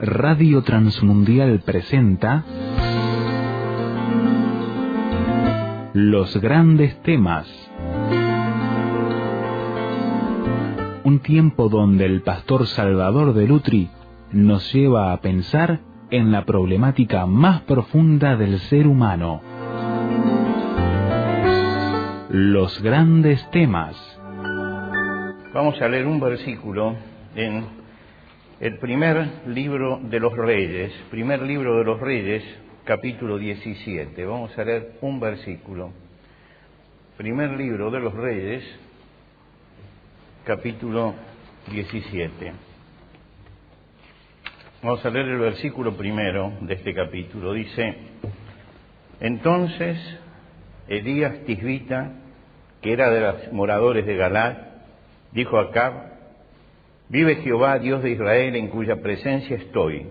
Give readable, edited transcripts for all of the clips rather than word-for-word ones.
Radio Transmundial presenta Los Grandes Temas. Un tiempo donde el pastor Salvador de Lutri nos lleva a pensar en la problemática más profunda del ser humano. Los Grandes Temas. Vamos a leer un versículo en el primer libro de los Reyes, capítulo 17. Vamos a leer un versículo. Primer libro de los Reyes, capítulo 17. Vamos a leer el versículo primero de este capítulo. Dice: Entonces Elías Tisbita, que era de los moradores de Galaad, dijo a Acab: Vive Jehová, Dios de Israel, en cuya presencia estoy,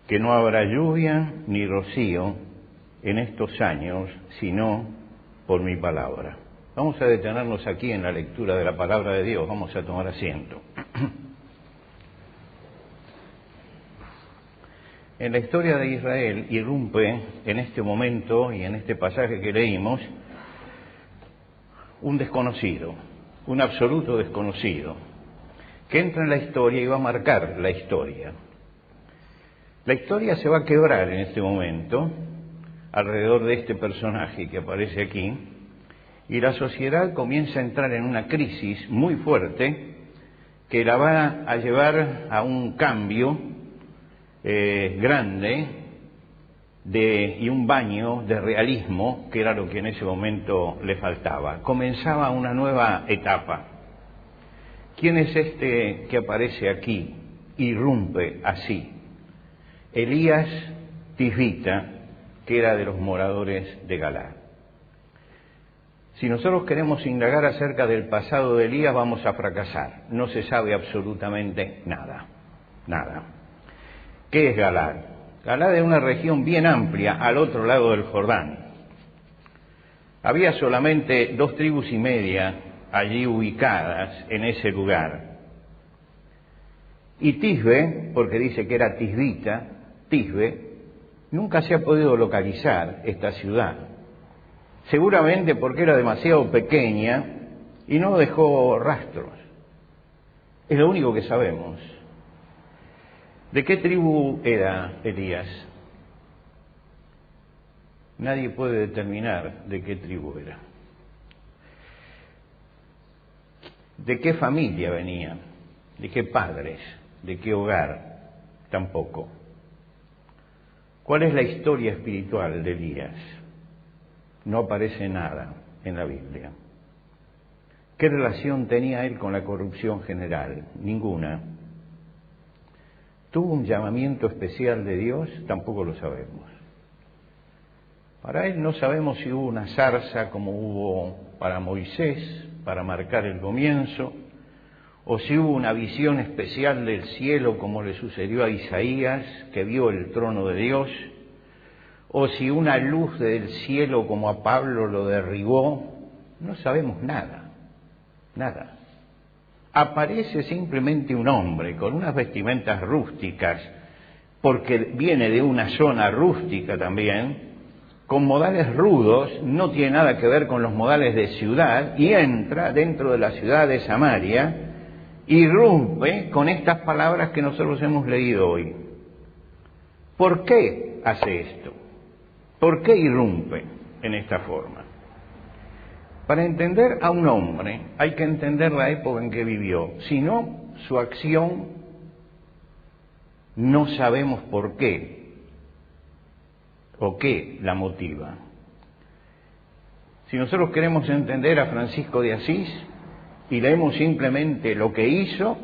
que no habrá lluvia ni rocío en estos años, sino por mi palabra. Vamos a detenernos aquí en la lectura de la palabra de Dios. Vamos a tomar asiento. En la historia de Israel irrumpe en este momento y en este pasaje que leímos un desconocido, un absoluto desconocido, que entra en la historia y va a marcar la historia. La historia se va a quebrar en este momento alrededor de este personaje que aparece aquí, y la sociedad comienza a entrar en una crisis muy fuerte que la va a llevar a un cambio grande y un baño de realismo, que era lo que en ese momento le faltaba. Comenzaba una nueva etapa. ¿Quién es este que aparece aquí? Irrumpe así. Elías Tisbita, que era de los moradores de Galaad. Si nosotros queremos indagar acerca del pasado de Elías, vamos a fracasar. No se sabe absolutamente nada. Nada. ¿Qué es Galaad? Galaad es una región bien amplia al otro lado del Jordán. Había solamente 2 tribus y media allí ubicadas en ese lugar. Y Tisbe, porque dice que era Tisbita, Tisbe, nunca se ha podido localizar esta ciudad. Seguramente porque era demasiado pequeña y no dejó rastros. Es lo único que sabemos. ¿De qué tribu era Elías? Nadie puede determinar de qué tribu era. ¿De qué familia venía? ¿De qué padres? ¿De qué hogar? Tampoco. ¿Cuál es la historia espiritual de Elías? No aparece nada en la Biblia. ¿Qué relación tenía él con la corrupción general? Ninguna. ¿Tuvo un llamamiento especial de Dios? Tampoco lo sabemos. Para él no sabemos si hubo una zarza como hubo para Moisés, para marcar el comienzo, o si hubo una visión especial del cielo como le sucedió a Isaías, que vio el trono de Dios, o si una luz del cielo como a Pablo lo derribó. No sabemos nada, nada. Aparece simplemente un hombre con unas vestimentas rústicas, porque viene de una zona rústica también, con modales rudos, no tiene nada que ver con los modales de ciudad, y entra dentro de la ciudad de Samaria, irrumpe con estas palabras que nosotros hemos leído hoy. ¿Por qué hace esto? ¿Por qué irrumpe en esta forma? Para entender a un hombre hay que entender la época en que vivió. Si no, su acción no sabemos por qué o qué la motiva. Si nosotros queremos entender a Francisco de Asís y leemos simplemente lo que hizo,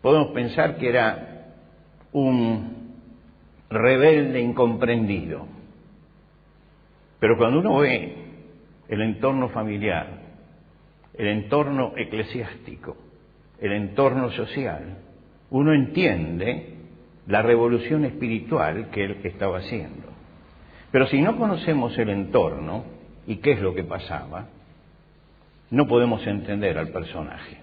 podemos pensar que era un rebelde incomprendido. Pero cuando uno ve el entorno familiar, el entorno eclesiástico, el entorno social, uno entiende la revolución espiritual que él estaba haciendo. Pero si no conocemos el entorno y qué es lo que pasaba, no podemos entender al personaje.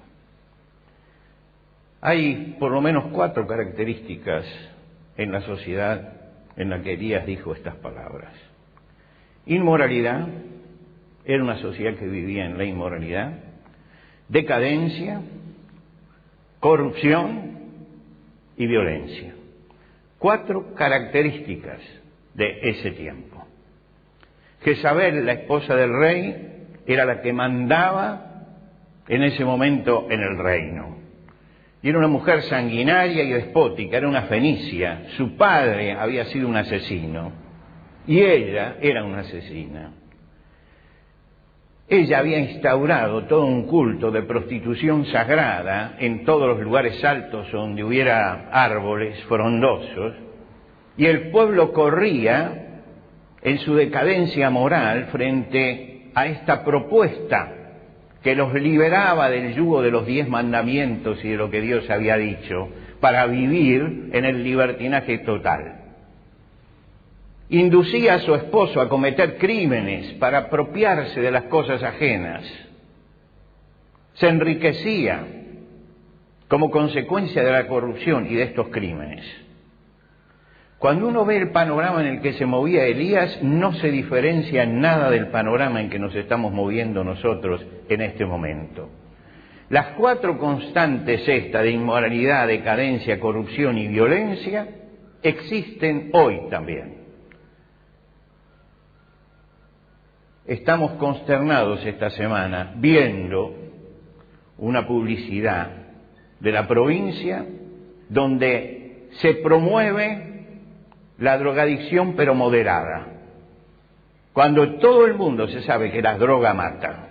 Hay por lo menos 4 características en la sociedad en la que Elías dijo estas palabras. Inmoralidad, era una sociedad que vivía en la inmoralidad. Decadencia, corrupción y violencia. 4 características de ese tiempo. Jezabel, la esposa del rey, era la que mandaba en ese momento en el reino. Y era una mujer sanguinaria y despótica, era una fenicia. Su padre había sido un asesino y ella era una asesina. Ella había instaurado todo un culto de prostitución sagrada en todos los lugares altos donde hubiera árboles frondosos, y el pueblo corría en su decadencia moral frente a esta propuesta que los liberaba del yugo de los 10 mandamientos y de lo que Dios había dicho, para vivir en el libertinaje total. Inducía a su esposo a cometer crímenes para apropiarse de las cosas ajenas. Se enriquecía como consecuencia de la corrupción y de estos crímenes. Cuando uno ve el panorama en el que se movía Elías, no se diferencia en nada del panorama en que nos estamos moviendo nosotros en este momento. Las 4 constantes estas de inmoralidad, decadencia, corrupción y violencia existen hoy también. Estamos consternados esta semana viendo una publicidad de la provincia donde se promueve la drogadicción pero moderada, cuando todo el mundo se sabe que la droga mata.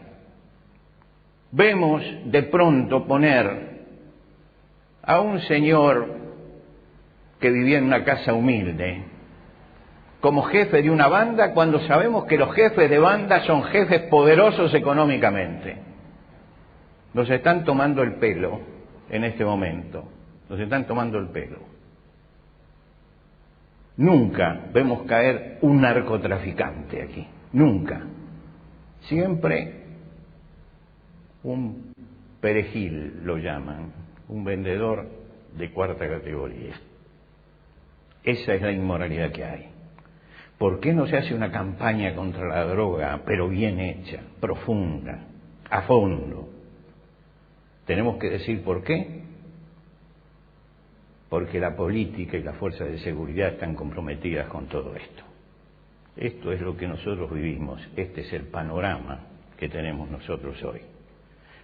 Vemos de pronto poner a un señor que vivía en una casa humilde como jefe de una banda, cuando sabemos que los jefes de banda son jefes poderosos económicamente. Nos están tomando el pelo en este momento, nos están tomando el pelo. Nunca vemos caer un narcotraficante aquí, nunca. Siempre un perejil lo llaman, un vendedor de 4ª categoría. Esa es la inmoralidad que hay. ¿Por qué no se hace una campaña contra la droga, pero bien hecha, profunda, a fondo? Tenemos que decir por qué. Porque la política y las fuerzas de seguridad están comprometidas con todo esto. Esto es lo que nosotros vivimos, este es el panorama que tenemos nosotros hoy.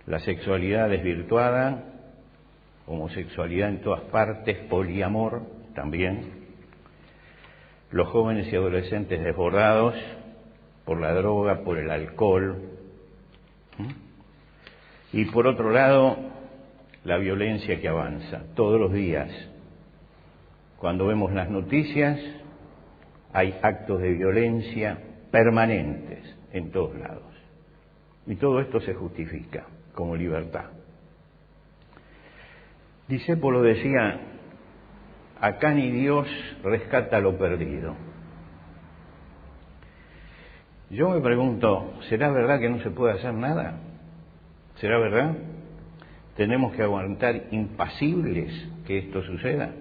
La sexualidad desvirtuada, homosexualidad en todas partes, poliamor también. Los jóvenes y adolescentes desbordados por la droga, por el alcohol. Y por otro lado, la violencia que avanza todos los días. Cuando vemos las noticias, hay actos de violencia permanentes en todos lados. Y todo esto se justifica como libertad. Discépolo decía: acá ni Dios rescata lo perdido. Yo me pregunto, ¿será verdad que no se puede hacer nada? ¿Será verdad? ¿Tenemos que aguantar impasibles que esto suceda?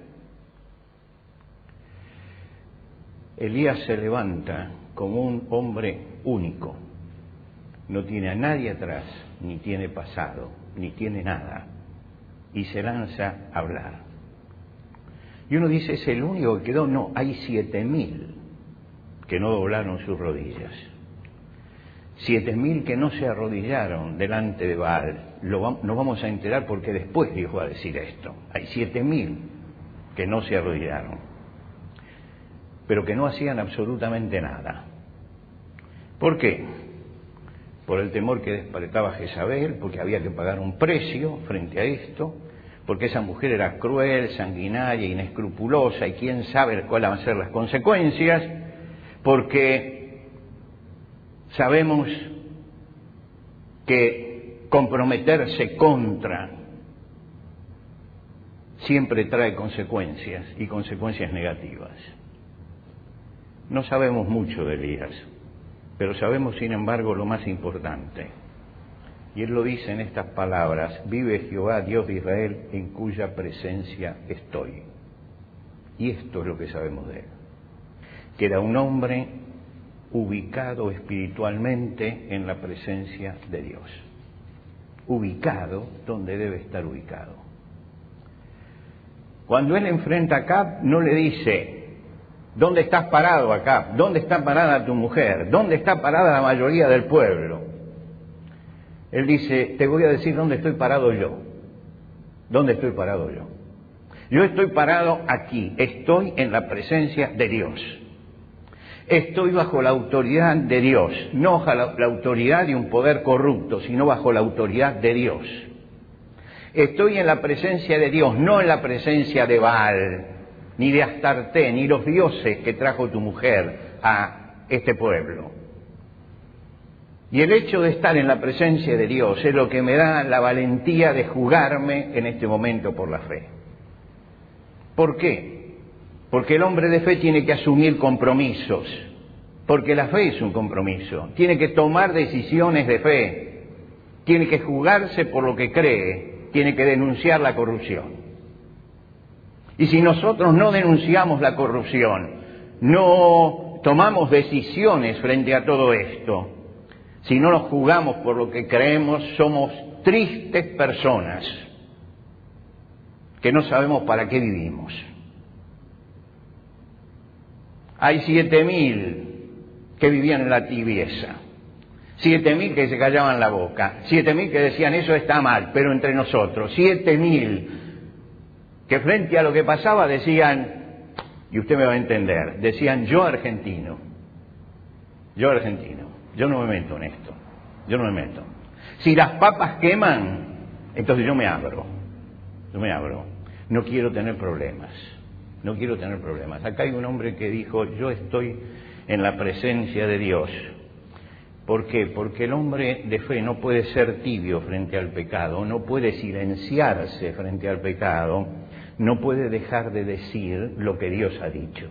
Elías se levanta como un hombre único. No tiene a nadie atrás, ni tiene pasado, ni tiene nada. Y se lanza a hablar. Y uno dice, ¿es el único que quedó? No, hay 7.000 que no doblaron sus rodillas. 7.000 que no se arrodillaron delante de Baal. Nos vamos a enterar porque después dijo a decir esto. Hay 7.000 que no se arrodillaron, pero que no hacían absolutamente nada. ¿Por qué? Por el temor que despertaba Jezabel, porque había que pagar un precio frente a esto, porque esa mujer era cruel, sanguinaria, inescrupulosa, y quién sabe cuáles van a ser las consecuencias, porque sabemos que comprometerse contra siempre trae consecuencias, y consecuencias negativas. No sabemos mucho de Elías, pero sabemos, sin embargo, lo más importante. Y él lo dice en estas palabras: vive Jehová, Dios de Israel, en cuya presencia estoy. Y esto es lo que sabemos de él, que era un hombre ubicado espiritualmente en la presencia de Dios, ubicado donde debe estar ubicado. Cuando él enfrenta a Acab, no le dice: ¿dónde estás parado, Acab? ¿Dónde está parada tu mujer? ¿Dónde está parada la mayoría del pueblo? Él dice: te voy a decir dónde estoy parado yo. ¿Dónde estoy parado yo? Yo estoy parado aquí, estoy en la presencia de Dios. Estoy bajo la autoridad de Dios, no bajo la autoridad de un poder corrupto, sino bajo la autoridad de Dios. Estoy en la presencia de Dios, no en la presencia de Baal, ni de Astarté, ni los dioses que trajo tu mujer a este pueblo. Y el hecho de estar en la presencia de Dios es lo que me da la valentía de jugarme en este momento por la fe. ¿Por qué? Porque el hombre de fe tiene que asumir compromisos, porque la fe es un compromiso, tiene que tomar decisiones de fe, tiene que jugarse por lo que cree, tiene que denunciar la corrupción. Y si nosotros no denunciamos la corrupción, no tomamos decisiones frente a todo esto, si no nos jugamos por lo que creemos, somos tristes personas que no sabemos para qué vivimos. Hay 7.000 que vivían en la tibieza, 7.000 que se callaban la boca, 7.000 que decían eso está mal, pero entre nosotros, 7.000 que frente a lo que pasaba decían, y usted me va a entender, decían: yo argentino, yo no me meto en esto, yo no me meto. Si las papas queman, entonces yo me abro, no quiero tener problemas. Acá hay un hombre que dijo: yo estoy en la presencia de Dios. ¿Por qué? Porque el hombre de fe no puede ser tibio frente al pecado, no puede silenciarse frente al pecado, no puede dejar de decir lo que Dios ha dicho.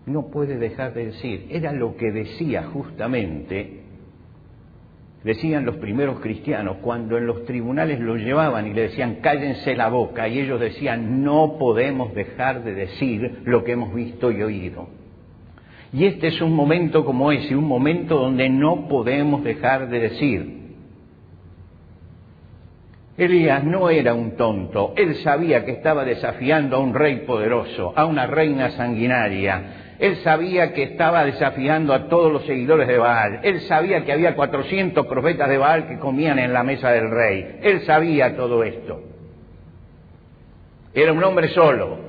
No puede dejar de decir. Era lo que decía justamente, decían los primeros cristianos, cuando en los tribunales los llevaban y le decían: cállense la boca, y ellos decían: no podemos dejar de decir lo que hemos visto y oído. Y este es un momento como ese, un momento donde no podemos dejar de decir. Elías no era un tonto, él sabía que estaba desafiando a un rey poderoso, a una reina sanguinaria. Él sabía que estaba desafiando a todos los seguidores de Baal. Él sabía que había 400 profetas de Baal que comían en la mesa del rey. Él sabía todo esto. Era un hombre solo,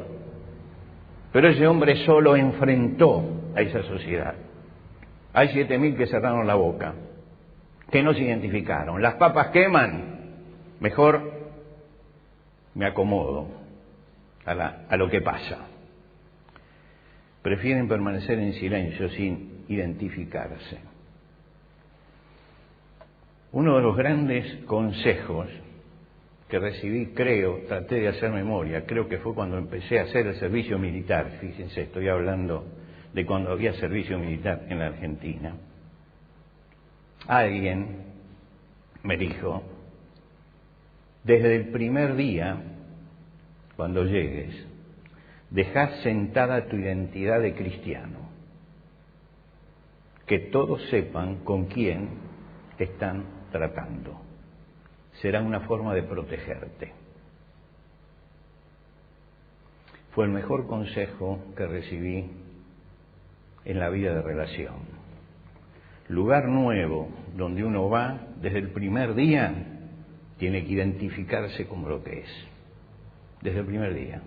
pero ese hombre solo enfrentó a esa sociedad. Hay 7.000 que cerraron la boca, que no se identificaron. Las papas queman, mejor me acomodo a lo que pasa. Prefieren permanecer en silencio sin identificarse. Uno de los grandes consejos que recibí, traté de hacer memoria, creo que fue cuando empecé a hacer el servicio militar. Fíjense, estoy hablando de cuando había servicio militar en la Argentina. Alguien me dijo: desde el primer día, cuando llegues, dejá sentada tu identidad de cristiano, que todos sepan con quién están tratando. Será una forma de protegerte. Fue el mejor consejo que recibí en la vida de relación. Lugar nuevo donde uno va, desde el primer día, tiene que identificarse como lo que es. Desde el primer día.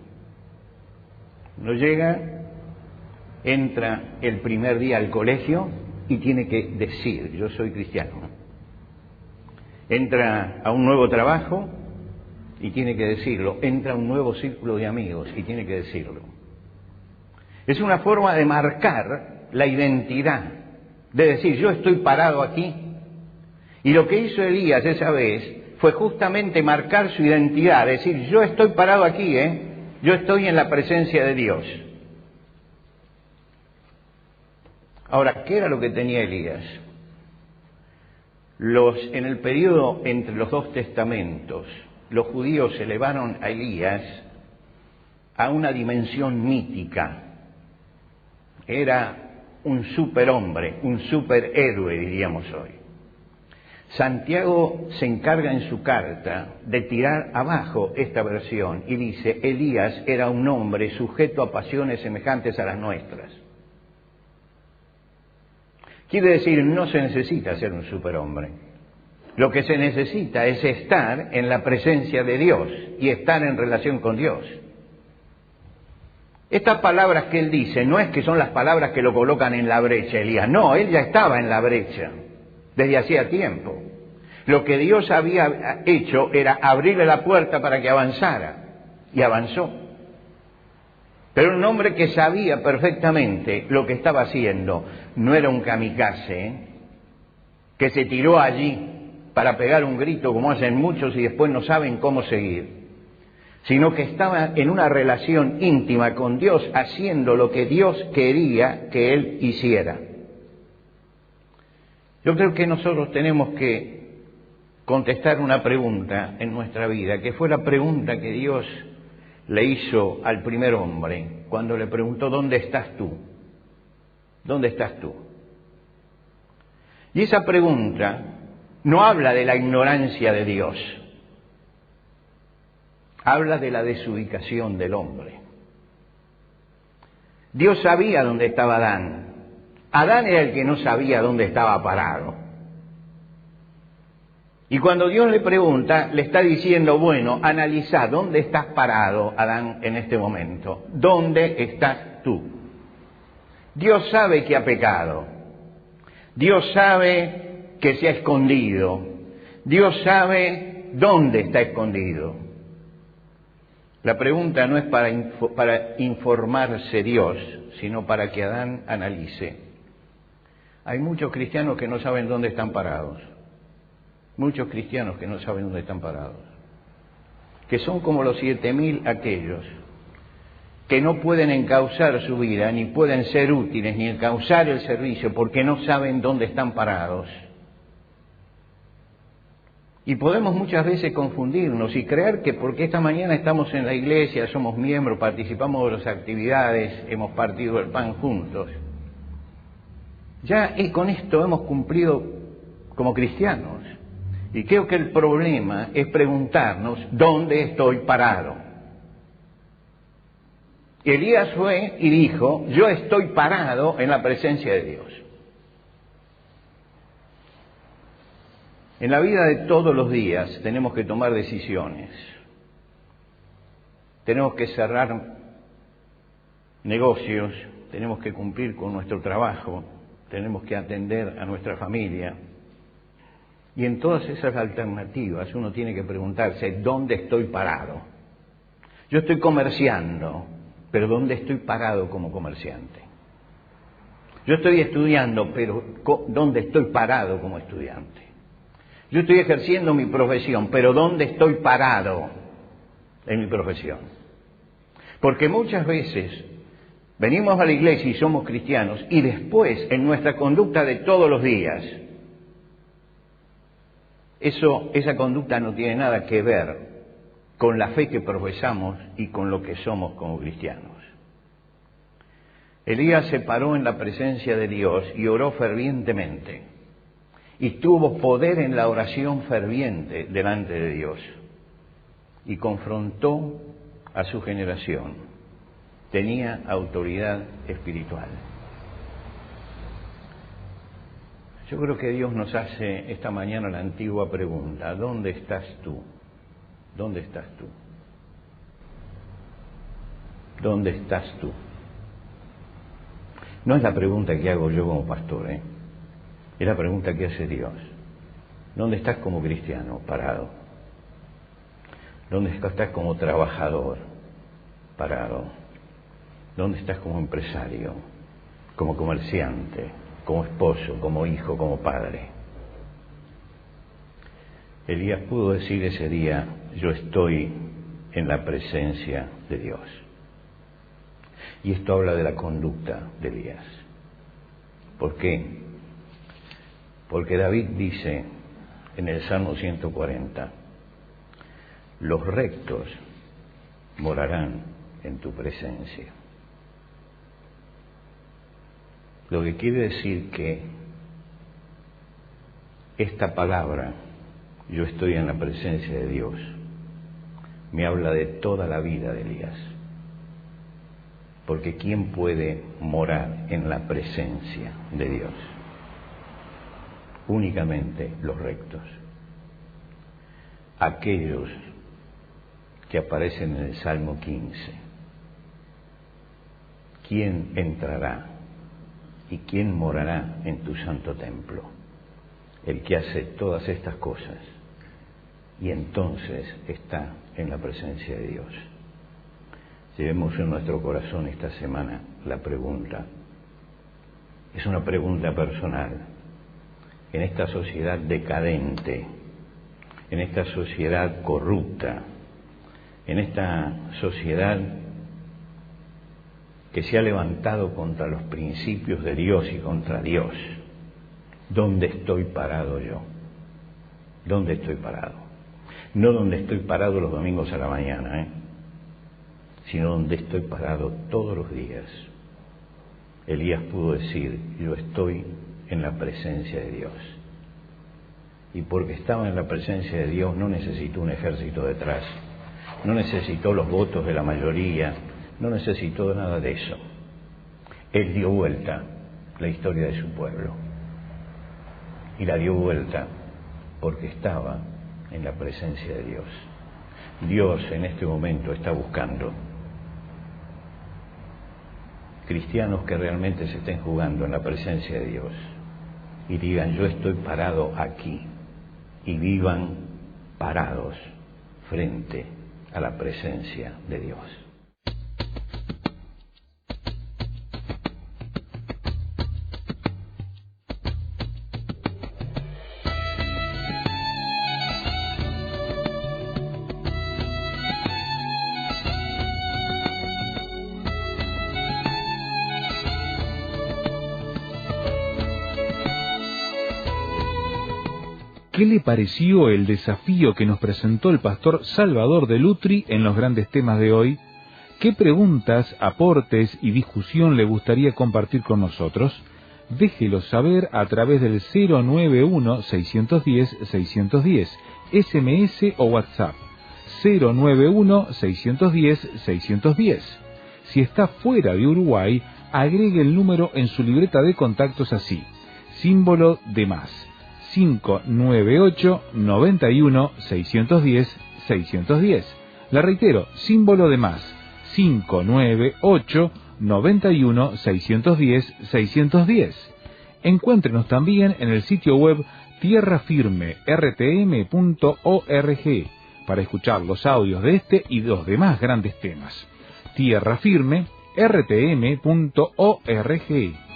No llega, entra el primer día al colegio y tiene que decir: yo soy cristiano. Entra a un nuevo trabajo y tiene que decirlo. Entra a un nuevo círculo de amigos y tiene que decirlo. Es una forma de marcar la identidad, de decir: yo estoy parado aquí. Y lo que hizo Elías esa vez fue justamente marcar su identidad, decir: yo estoy parado aquí, yo estoy en la presencia de Dios. Ahora, ¿qué era lo que tenía Elías? En el periodo entre los dos testamentos, los judíos elevaron a Elías a una dimensión mítica. Era un superhombre, un superhéroe, diríamos hoy. Santiago se encarga en su carta de tirar abajo esta versión y dice: Elías era un hombre sujeto a pasiones semejantes a las nuestras. Quiere decir, no se necesita ser un superhombre. Lo que se necesita es estar en la presencia de Dios y estar en relación con Dios. Estas palabras que él dice no es que son las palabras que lo colocan en la brecha, Elías. No, él ya estaba en la brecha desde hacía tiempo. Lo que Dios había hecho era abrirle la puerta para que avanzara, y avanzó. Pero un hombre que sabía perfectamente lo que estaba haciendo, no era un kamikaze, que se tiró allí para pegar un grito como hacen muchos y después no saben cómo seguir, sino que estaba en una relación íntima con Dios, haciendo lo que Dios quería que él hiciera. Yo creo que nosotros tenemos que contestar una pregunta en nuestra vida, que fue la pregunta que Dios le hizo al primer hombre cuando le preguntó: ¿dónde estás tú? ¿Dónde estás tú? Y esa pregunta no habla de la ignorancia de Dios, habla de la desubicación del hombre. Dios sabía dónde estaba Adán. Adán era el que no sabía dónde estaba parado. Y cuando Dios le pregunta, le está diciendo: bueno, analiza dónde estás parado, Adán, en este momento. ¿Dónde estás tú? Dios sabe que ha pecado. Dios sabe que se ha escondido. Dios sabe dónde está escondido. La pregunta no es para informarse Dios, sino para que Adán analice. Hay muchos cristianos que no saben dónde están parados. Muchos cristianos que no saben dónde están parados. Que son como los 7.000 aquellos que no pueden encauzar su vida, ni pueden ser útiles, ni encauzar el servicio, porque no saben dónde están parados. Y podemos muchas veces confundirnos y creer que porque esta mañana estamos en la iglesia, somos miembros, participamos de las actividades, hemos partido el pan juntos, ya con esto hemos cumplido como cristianos. Y creo que el problema es preguntarnos: ¿dónde estoy parado? Elías fue y dijo: yo estoy parado en la presencia de Dios. En la vida de todos los días tenemos que tomar decisiones. Tenemos que cerrar negocios, tenemos que cumplir con nuestro trabajo, tenemos que atender a nuestra familia. Y en todas esas alternativas uno tiene que preguntarse: ¿dónde estoy parado? Yo estoy comerciando, pero ¿dónde estoy parado como comerciante? Yo estoy estudiando, pero ¿dónde estoy parado como estudiante? Yo estoy ejerciendo mi profesión, pero ¿dónde estoy parado en mi profesión? Porque muchas veces venimos a la iglesia y somos cristianos, y después en nuestra conducta de todos los días, esa conducta no tiene nada que ver con la fe que profesamos y con lo que somos como cristianos. Elías se paró en la presencia de Dios y oró fervientemente, y tuvo poder en la oración ferviente delante de Dios, y confrontó a su generación. Tenía autoridad espiritual. Yo creo que Dios nos hace esta mañana la antigua pregunta: ¿dónde estás tú? ¿Dónde estás tú? ¿Dónde estás tú? No es la pregunta que hago yo como pastor, es la pregunta que hace Dios. ¿Dónde estás como cristiano parado? ¿Dónde estás como trabajador parado? ¿Dónde estás como empresario, como comerciante, como esposo, como hijo, como padre? Elías pudo decir ese día: yo estoy en la presencia de Dios. Y esto habla de la conducta de Elías. ¿Por qué? Porque David dice en el Salmo 140, los rectos morarán en tu presencia. Lo que quiere decir que esta palabra, yo estoy en la presencia de Dios, me habla de toda la vida de Elías. Porque ¿quién puede morar en la presencia de Dios? Únicamente los rectos. Aquellos que aparecen en el Salmo 15. ¿Quién entrará y quién morará en tu santo templo? El que hace todas estas cosas y entonces está en la presencia de Dios. Llevemos en nuestro corazón esta semana la pregunta. Es una pregunta personal. En esta sociedad decadente, en esta sociedad corrupta, en esta sociedad que se ha levantado contra los principios de Dios y contra Dios, ¿dónde estoy parado yo? ¿Dónde estoy parado? No donde estoy parado los domingos a la mañana, sino donde estoy parado todos los días. Elías pudo decir, yo estoy en la presencia de Dios. Y porque estaba en la presencia de Dios no necesitó un ejército detrás, no necesitó los votos de la mayoría, no necesitó nada de eso. Él dio vuelta la historia de su pueblo. Y la dio vuelta porque estaba en la presencia de Dios. Dios en este momento está buscando cristianos que realmente se estén jugando en la presencia de Dios y digan, yo estoy parado aquí, y vivan parados frente a la presencia de Dios. ¿Qué le pareció el desafío que nos presentó el pastor Salvador de Lutri en los grandes temas de hoy? ¿Qué preguntas, aportes y discusión le gustaría compartir con nosotros? Déjelo saber a través del 091-610-610, SMS o WhatsApp, 091-610-610. Si está fuera de Uruguay, agregue el número en su libreta de contactos así, símbolo de más. 598-91-610-610. La reitero, símbolo de más, 598-91-610-610. Encuéntrenos también en el sitio web tierrafirme.rtm.org para escuchar los audios de este y los demás grandes temas. Tierrafirme.rtm.org.